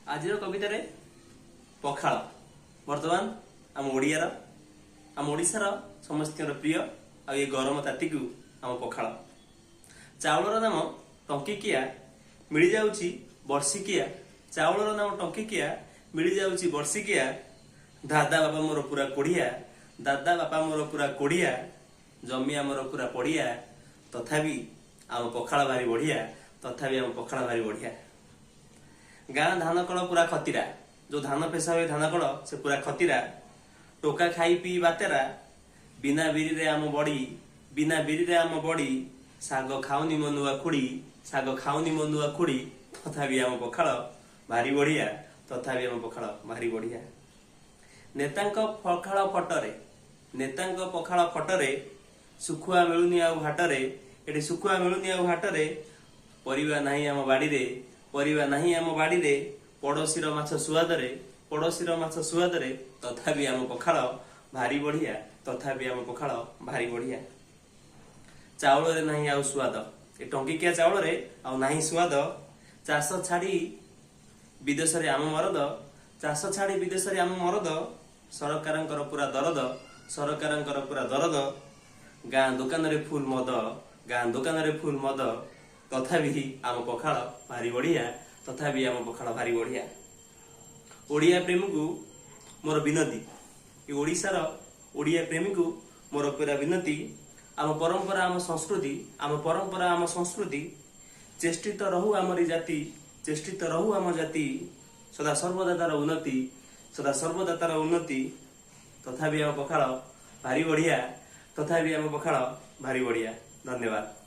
आज कवितार पखाल बर्तमान आम ओडियार आम ओडिशार समस्त प्रिय आ गरम ताती को आम पखाल चाउलर नाम टंकिकिया मिल जाउची वर्षिकिया चाउलर नाम टंकिकिया मिल जाउची वर्षिकिया दादा बापा मोर पूरा कोढ़िया दादा बापा मोर पूरा कोढ़िया जमी आमर पूरा पड़िया तथापि आम पखाल भारी बढ़िया तथापि आम पखाल भारी बढ़िया गाँ धान कल पूरा खतीरा जो धान पेशा हुए धान कल से पूरा खतीरा टोका खाई पी बातेरा बिना बिरी रे आम बड़ी बिना बिरी रे आम बड़ी साग खाऊनी मनुआ खुड़ी साग खाऊनी मनुआ खुड़ी तथापि आम पखाल भारी बढ़िया तथापि आम पखाल भारी बढ़िया नेतांक पखाल फटरे नेतांक पखाल फटरे सुखुआ मिलुनी आउ हाटरे एटी सुखुआ मिलुनी आउ हाटरे परिवा नाही आम बाड़ी रे परिवा नाही आम बाड़ी रे पड़ोशीर माछ सुआदरे पड़ोशीर माछ सुआदरे तथापि आम पखाल भारी बढ़िया तथापि आम पखाल भारी बढ़िया चाउल रे नाही आउ सुआद ए टंकिकिया चाउल रे आउ नाही सुआद चाष छाड़ी विदेश रे आम मरद चाष छाड़ी विदेश रे आम मरद सरकारंकर पूरा दरद सरकारंकर पूरा दरद गाँ दुकान रे फुल मद गाँ दुकान रे फुल मद तथापि आम पखाल भारी बढ़िया तथापि आम पखाल भारी बढ़िया ओडिया प्रेमी को मोर विनती ओडिशार ओडिया प्रेमी को मोर पूरा विनती आम परंपरा आम संस्कृति आम परंपरा आम संस्कृति चेष्टित रहू आमरी जाति चेष्टित रहू आम जाति सदा सर्वदा तार उन्नति सदा सर्वदा तार उन्नति तथापि आम पखाल भारी बढ़िया तथापि आम पखाल भारी बढ़िया धन्यवाद।